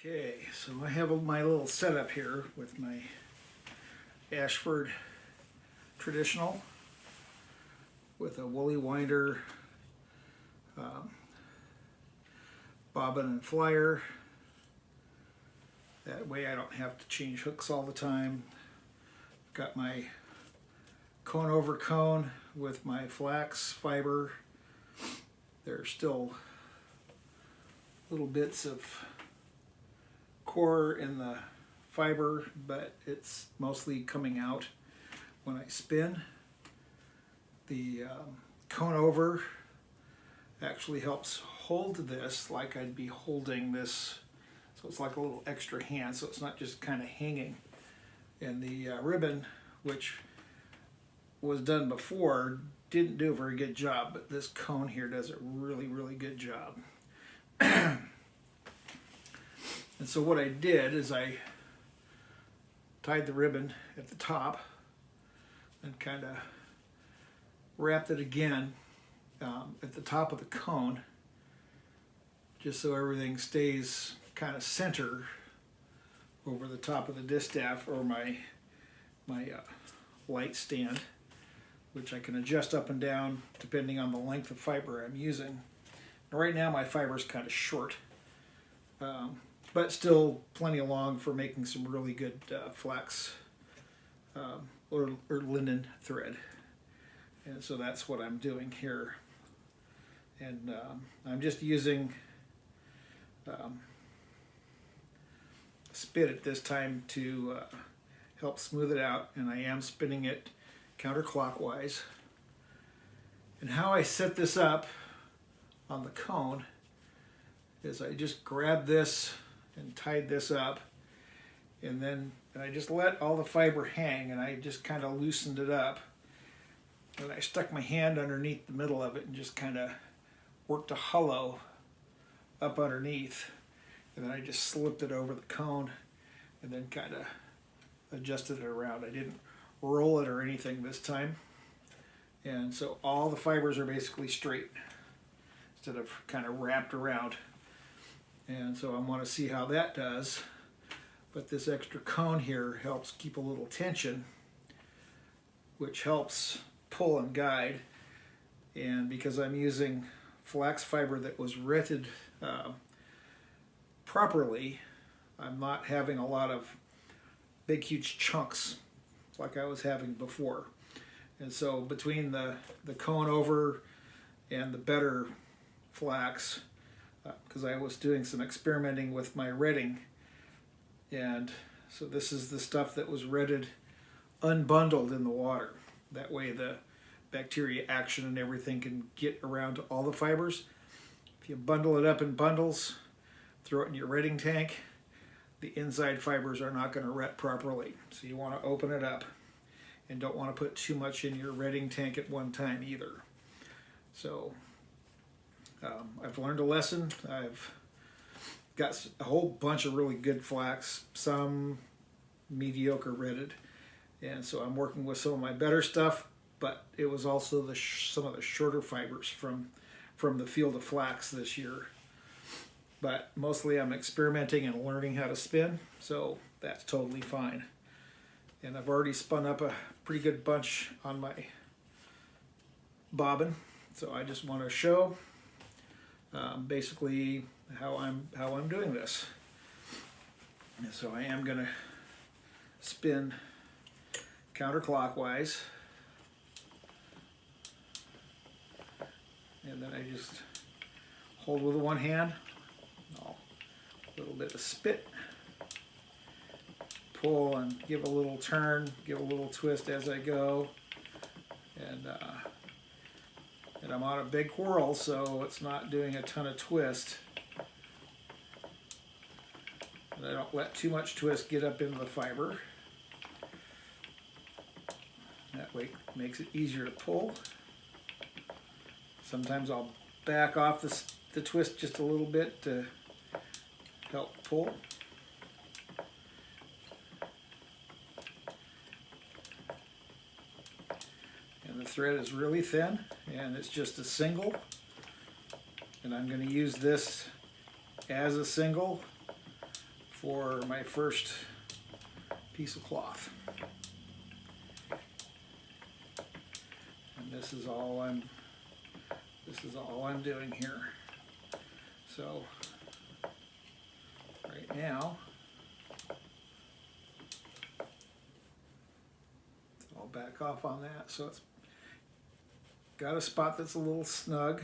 Okay, so I have my little setup here with my Ashford traditional with a woolly winder, um, bobbin and flyer. That way I don't have to change hooks all the time. Got my cone over cone with my flax fiber. There's still little bits of core in the fiber, but it's mostly coming out when I spin. The cone over actually helps hold this like I'd be holding this, so it's like a little extra hand, so it's not just kind of hanging. And the ribbon, which was done before, didn't do a very good job, but this cone here does a really good job. And so what I did is I tied the ribbon at the top and kind of wrapped it again at the top of the cone, just so everything stays kind of center over the top of the distaff or my light stand, which I can adjust up and down depending on the length of fiber I'm using. Right now my fiber is kind of short, but still plenty long for making some really good flax or linen thread. And so that's what I'm doing here. And I'm just using spit at this time to help smooth it out, and I am spinning it counterclockwise. And how I set this up on the cone is I just grab this and tied this up, and then I just let all the fiber hang, and I just kind of loosened it up, and I stuck my hand underneath the middle of it and just kind of worked a hollow up underneath, and then I just slipped it over the cone and then kind of adjusted it around. I didn't roll it or anything this time, and so all the fibers are basically straight instead of kind of wrapped around. And so I want to see how that does. But this extra cone here helps keep a little tension, which helps pull and guide. And because I'm using flax fiber that was retted properly, I'm not having a lot of big huge chunks like I was having before. And so between the cone over and the better flax, because I was doing some experimenting with my retting, and so this is the stuff that was retted unbundled in the water. That way the bacteria action and everything can get around to all the fibers. If you bundle it up in bundles, throw it in your retting tank, the inside fibers are not going to ret properly. So you want to open it up and don't want to put too much in your retting tank at one time either. So I've learned a lesson. I've got a whole bunch of really good flax, some mediocre retted, and so I'm working with some of my better stuff, but it was also some of the shorter fibers from the field of flax this year. But mostly I'm experimenting and learning how to spin, so that's totally fine. And I've already spun up a pretty good bunch on my bobbin, so I just want to show basically how I'm doing this. And so I am going to spin counterclockwise, and then I just hold with one hand, a little bit of spit, pull and give a little turn, give a little twist as I go, and I'm on a big whirl, so it's not doing a ton of twist. And I don't let too much twist get up into the fiber. That way it makes it easier to pull. Sometimes I'll back off the twist just a little bit to help pull. And the thread is really thin, and it's just a single, and I'm going to use this as a single for my first piece of cloth. And this is all I'm doing here. So right now I'll back off on that. So it's got a spot that's a little snug.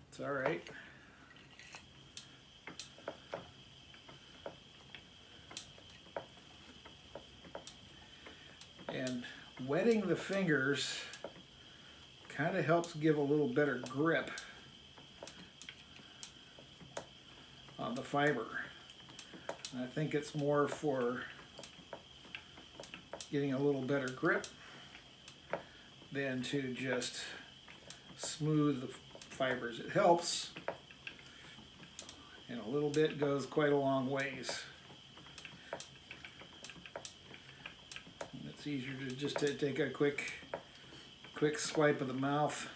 It's all right. And wetting the fingers kind of helps give a little better grip on the fiber. And I think it's more for getting a little better grip than to just smooth the fibers. It helps, and a little bit goes quite a long ways. And it's easier to just take a quick swipe of the mouth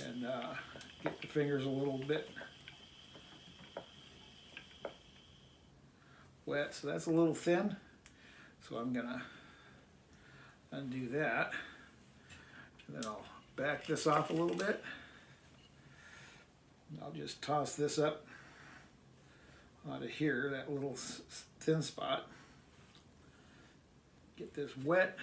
and get the fingers a little bit wet. So that's a little thin. So I'm gonna undo that, and then I'll back this off a little bit. I'll just toss this up onto here, that little thin spot. Get this wet.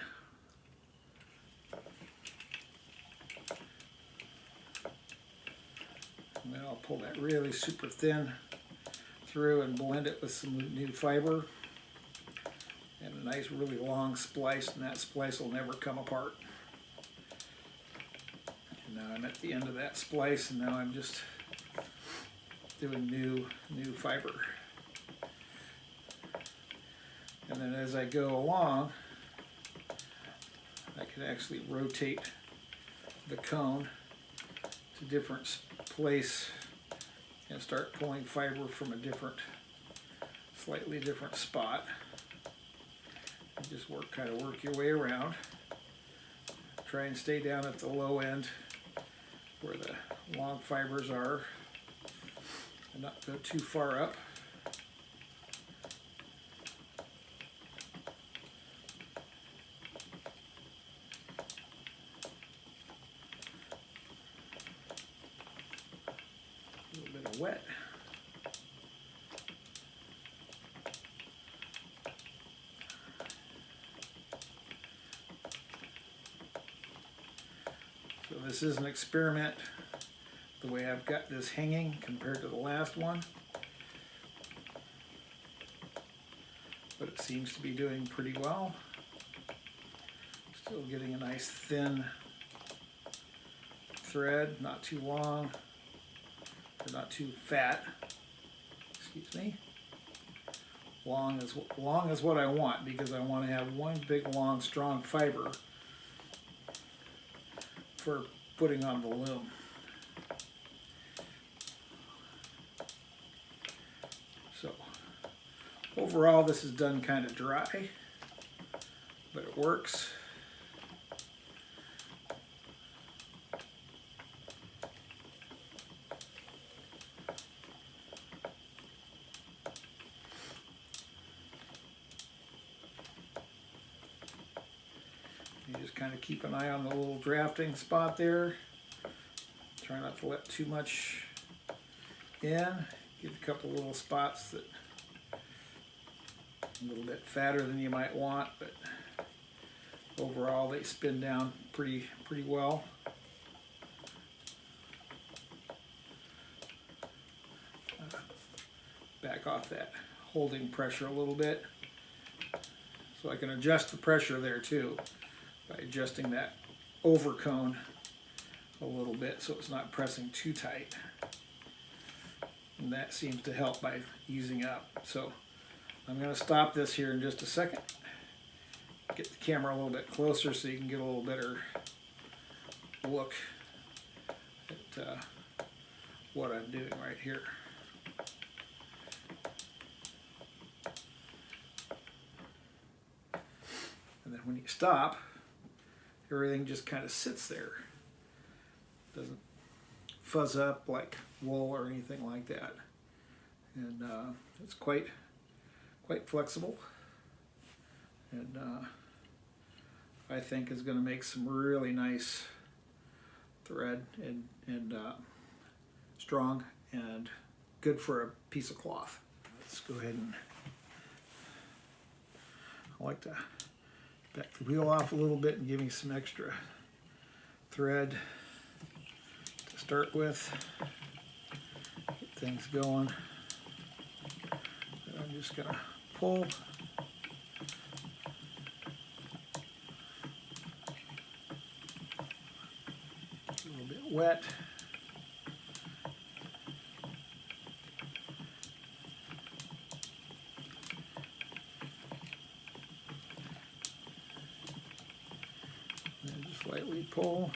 And then I'll pull that really super thin through and blend it with some new fiber. And a nice really long splice, and that splice will never come apart. And now I'm at the end of that splice, and now I'm just doing new fiber. And then as I go along, I can actually rotate the cone to different place and start pulling fiber from a slightly different spot. Just kind of work your way around. Try and stay down at the low end where the long fibers are and not go too far up. A little bit of wet. So this is an experiment, the way I've got this hanging compared to the last one. But it seems to be doing pretty well. Still getting a nice thin thread, not too long, or not too fat. Excuse me. Long is what I want, because I want to have one big, long, strong fiber for putting on the loom. So overall this is done kind of dry, but it works. You just kind of keep an eye on the little drafting spot there. Try not to let too much in. Get a couple little spots that a little bit fatter than you might want, but overall they spin down pretty well. Back off that holding pressure a little bit, so I can adjust the pressure there too by adjusting that over cone a little bit so it's not pressing too tight. And that seems to help by easing up. So I'm going to stop this here in just a second. Get the camera a little bit closer so you can get a little better look at what I'm doing right here. And then when you stop, everything just kind of sits there. Doesn't fuzz up like wool or anything like that. and it's quite flexible, and I think is going to make some really nice thread, and strong and good for a piece of cloth. Let's go ahead and I like to back the wheel off a little bit and give me some extra thread to start with. Get things going. And I'm just gonna pull. A little bit wet. And just lightly pull.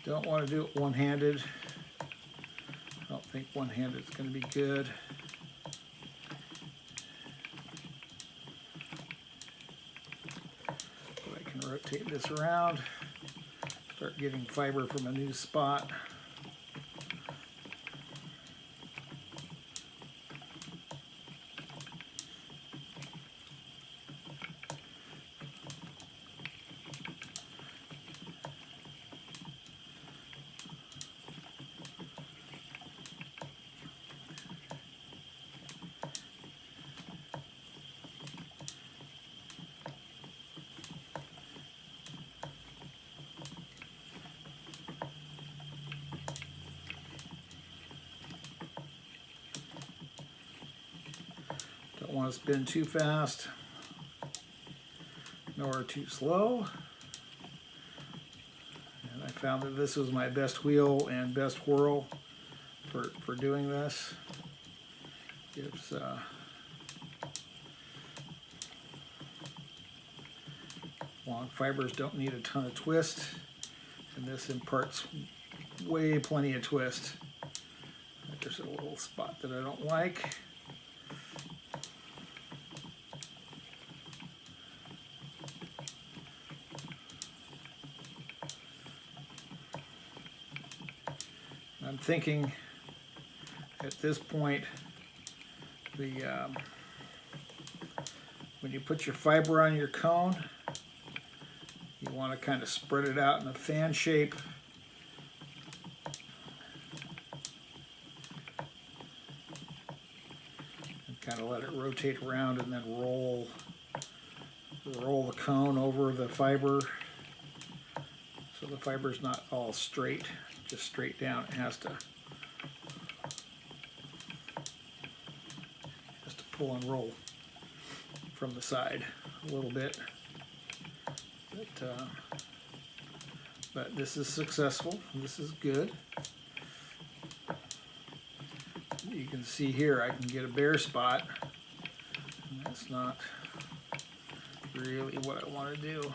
Don't want to do it one-handed. I don't think one-handed is going to be good. But I can rotate this around, start getting fiber from a new spot. Don't want to spin too fast, nor too slow. And I found that this was my best wheel and best whirl for doing this. Gives long fibers don't need a ton of twist, and this imparts way plenty of twist. There's a little spot that I don't like. I'm thinking at this point, when you put your fiber on your cone, you want to kind of spread it out in a fan shape. And kind of let it rotate around and then roll the cone over the fiber. So the fiber's not all straight, just straight down. It has to pull and roll from the side a little bit. But this is successful. This is good. You can see here I can get a bare spot, and that's not really what I want to do.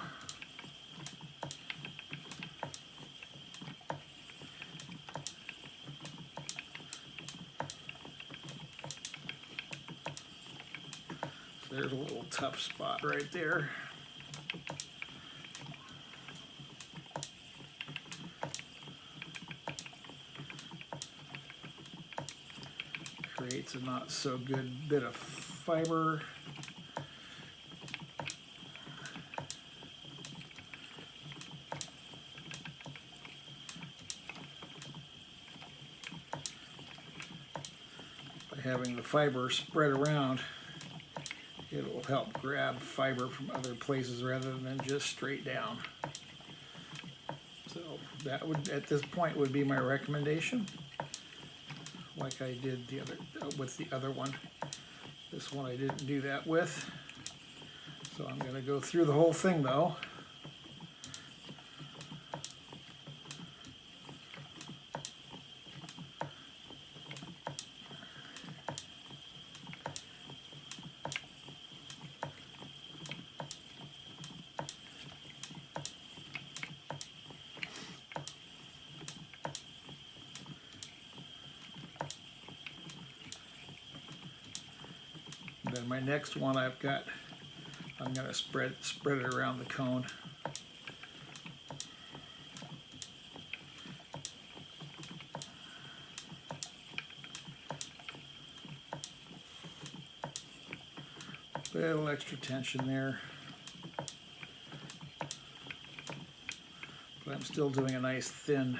So there's a little tough spot right there. Creates a not so good bit of fiber. By having the fiber spread around, it will help grab fiber from other places rather than just straight down. So that would, at this point, would be my recommendation. Like I did the other with the other one. This one I didn't do that with. So I'm going to go through the whole thing though. Then my next one, I've got I'm going to spread it around the cone. Little extra tension there, but I'm still doing a nice thin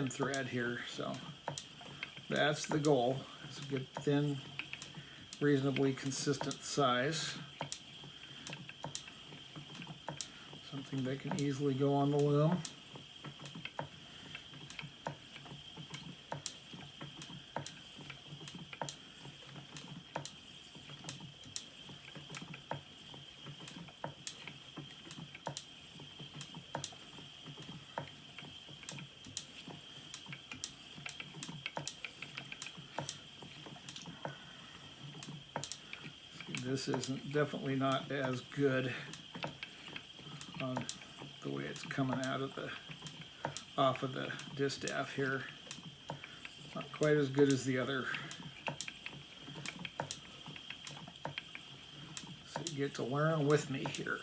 thread here, so that's the goal. It's a good thin, reasonably consistent size, something that can easily go on the loom. This isn't definitely not as good on the way it's coming out of off of the distaff here. Not quite as good as the other. So you get to learn with me here.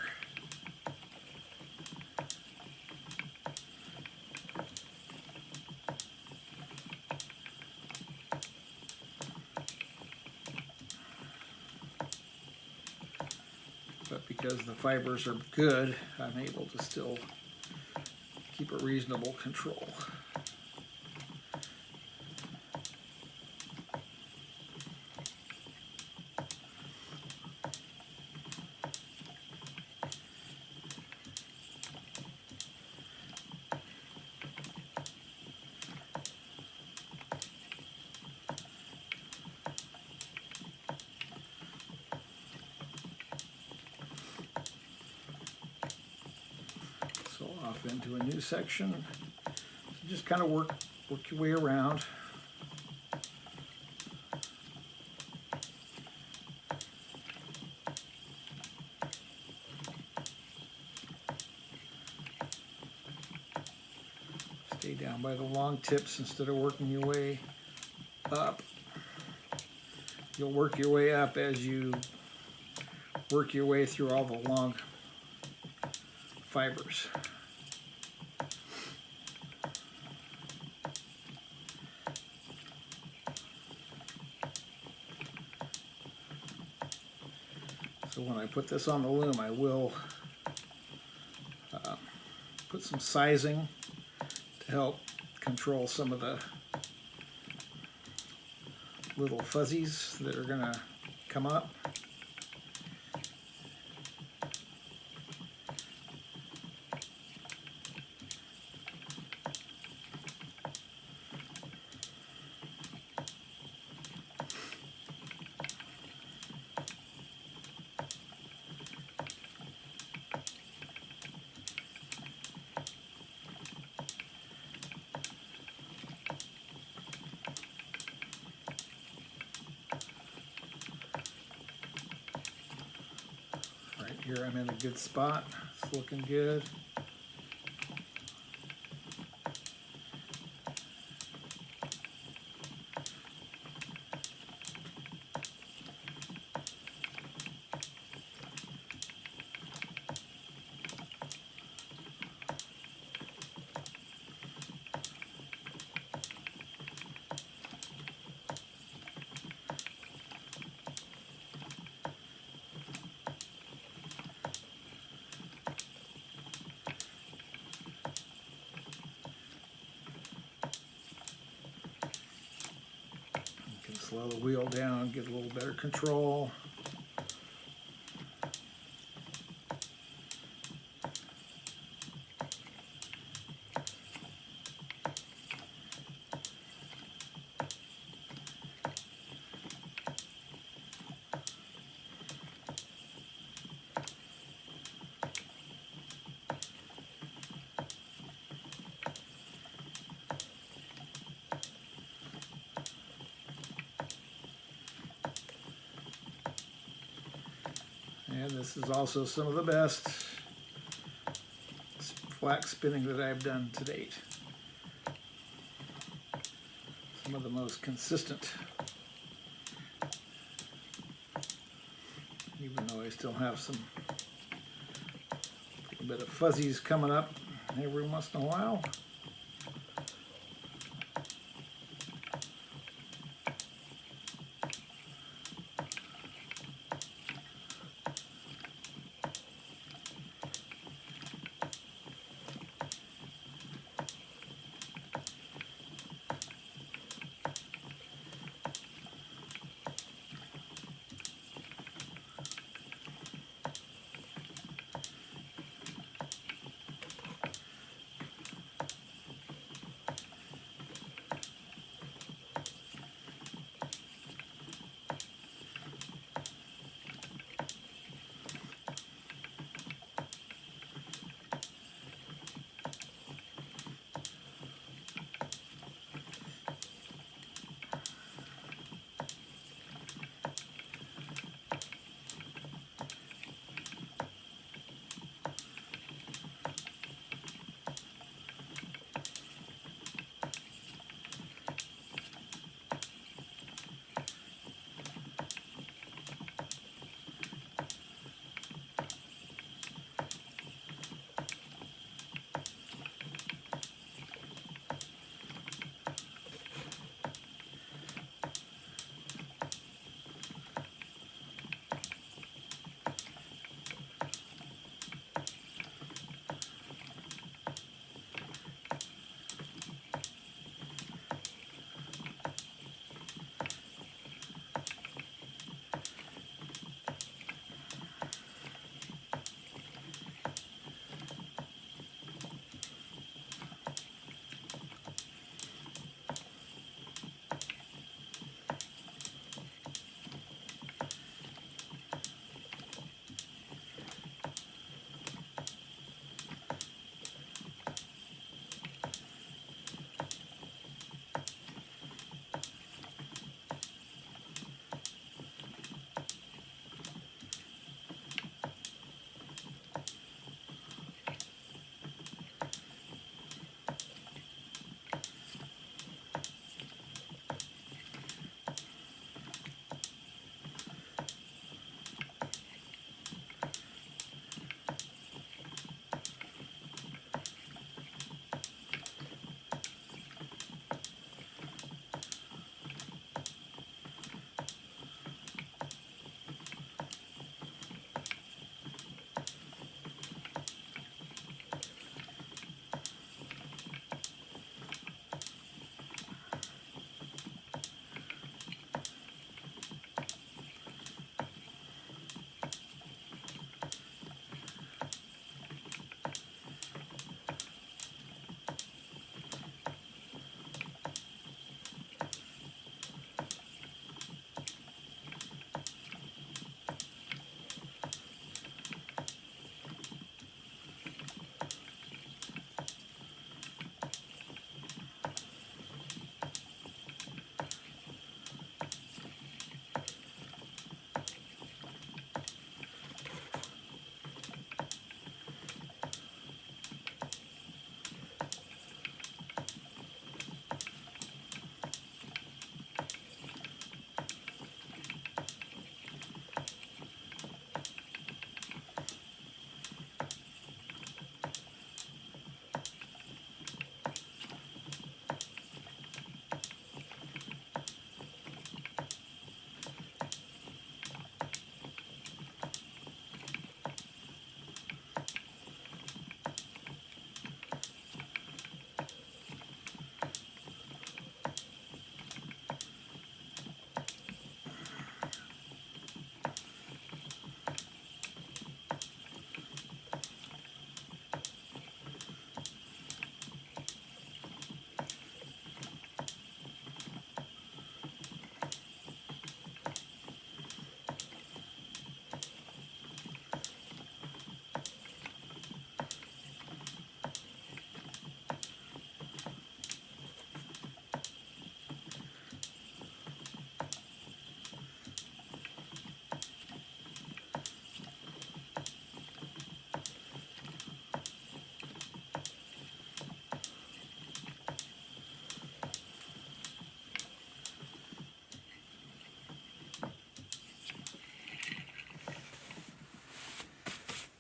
But because the fibers are good, I'm able to still keep a reasonable control. Off into a new section. So just kind of work your way around. Stay down by the long tips instead of working your way up. You'll work your way up as you work your way through all the long fibers. So when I put this on the loom, I will put some sizing to help control some of the little fuzzies that are going to come up. Here I'm in a good spot. It's looking good. Slow the wheel down, get a little better control. And this is also some of the best flax spinning that I've done to date. Some of the most consistent. You even though I still have a bit of fuzzies coming up every once in a while.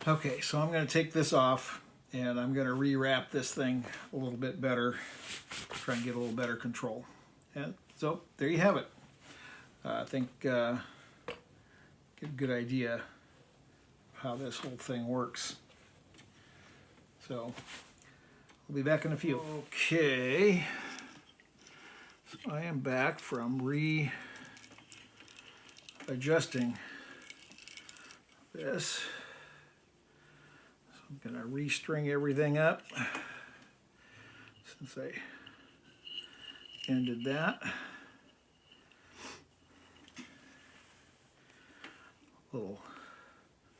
Okay, so I'm going to take this off and I'm going to rewrap this thing a little bit better, try and get a little better control. And so there you have it. I think get a good idea how this whole thing works. So I'll be back in a few. Okay, so I am back from readjusting this. So I'm going to restring everything up since I ended that. Little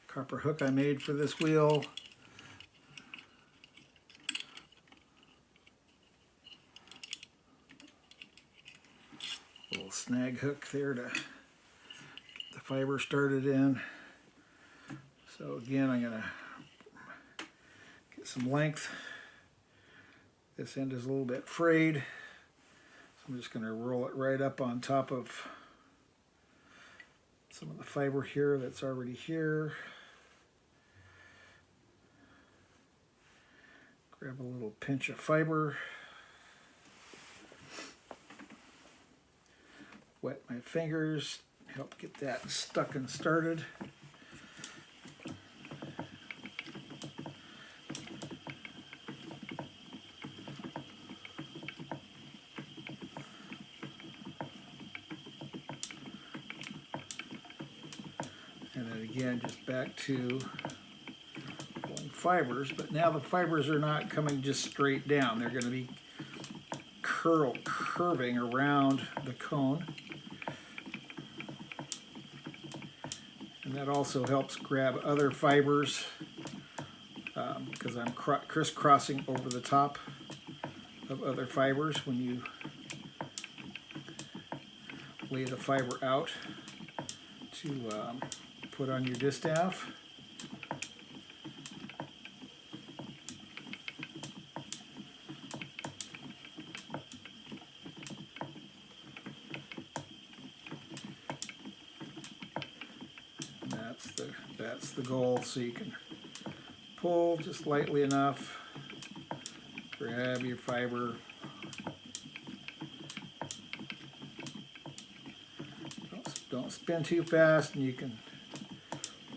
copper hook I made for this wheel. Little snag hook there to get the fiber started in. So again, I'm going to get some length. This end is a little bit frayed, so I'm just going to roll it right up on top of some of the fiber here that's already here. Grab a little pinch of fiber. Wet my fingers, help get that stuck and started. And then again, just back to pulling fibers, but now the fibers are not coming just straight down. They're going to be curving around the cone. And that also helps grab other fibers because I'm crisscrossing over the top of other fibers when you lay the fiber out to put on your distaff. That's the goal, so you can pull just lightly enough, grab your fiber, don't spin too fast, and you can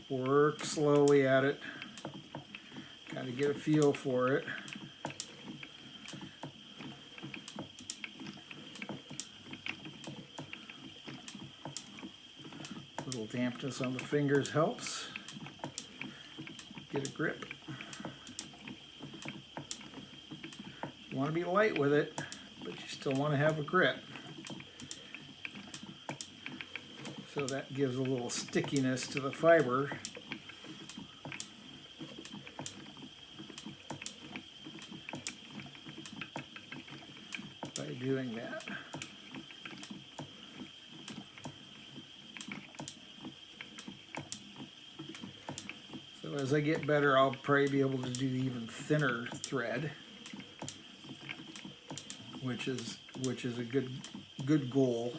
work slowly at it, kind of get a feel for it. A little dampness on the fingers helps. Get a grip. You want to be light with it, but you still want to have a grip. So that gives a little stickiness to the fiber. By doing that. So as I get better, I'll probably be able to do even thinner thread, which is a good goal.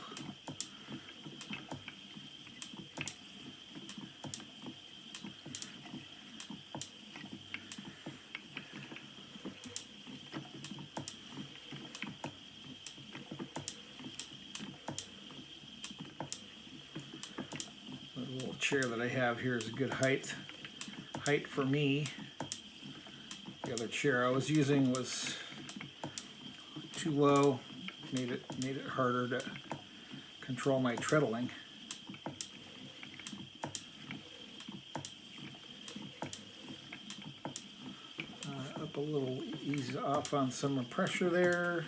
The little chair that I have here is a good height for me. The other chair I was using was too low, made it harder to control my treadling. Up a little, ease off on some pressure there.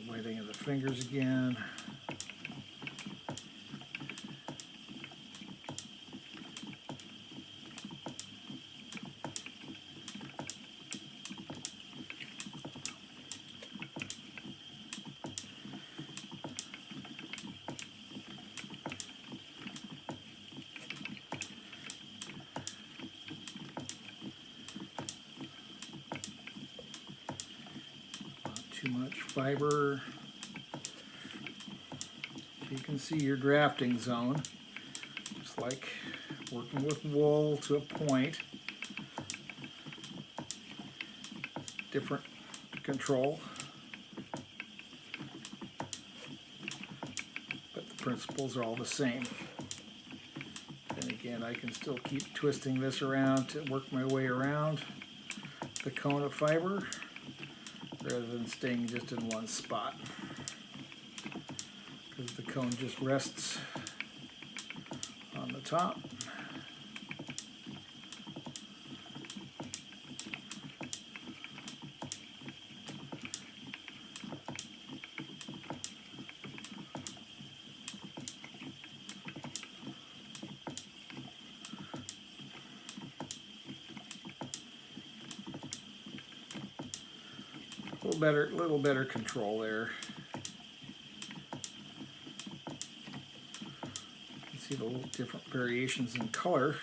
Wetting of the fingers again. too much fiber. You can see your drafting zone, just like working with wool to a point. Different control, but the principles are all the same. And again, I can still keep twisting this around to work my way around the cone of fiber rather than staying just in one spot, because the cone just rests on the top. Little better control there. You can see the little different variations in color.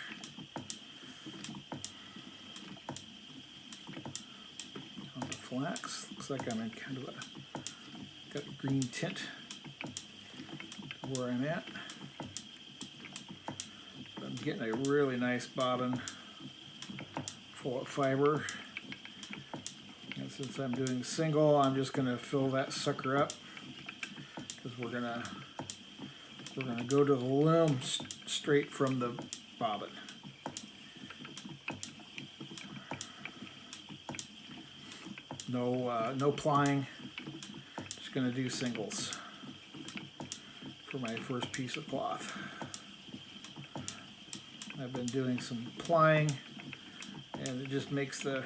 On the flax, looks like I'm in kind of got a green tint where I'm at. I'm getting a really nice bobbin full of fiber. And since I'm doing single, I'm just going to fill that sucker up, because we're gonna go to the loom straight from the bobbin. No plying. Just going to do singles for my first piece of cloth. I've been doing some plying, and it just makes the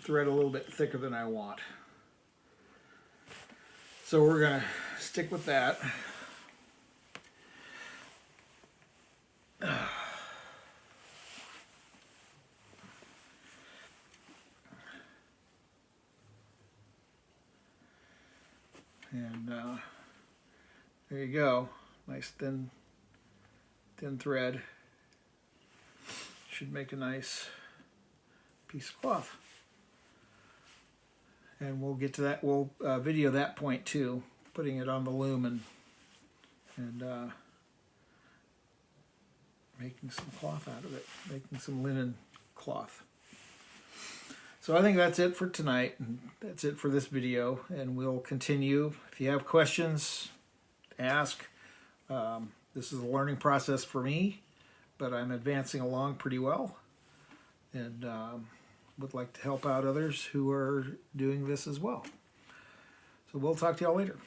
thread a little bit thicker than I want. So we're going to stick with that. And there you go. Nice thin thread. Should make a nice piece of cloth. And we'll get to that. We'll video that point too, putting it on the loom and making some cloth out of it, making some linen cloth. So I think that's it for tonight, and that's it for this video, and we'll continue. If you have questions, ask. This is a learning process for me, but I'm advancing along pretty well, and would like to help out others who are doing this as well. So we'll talk to y'all later.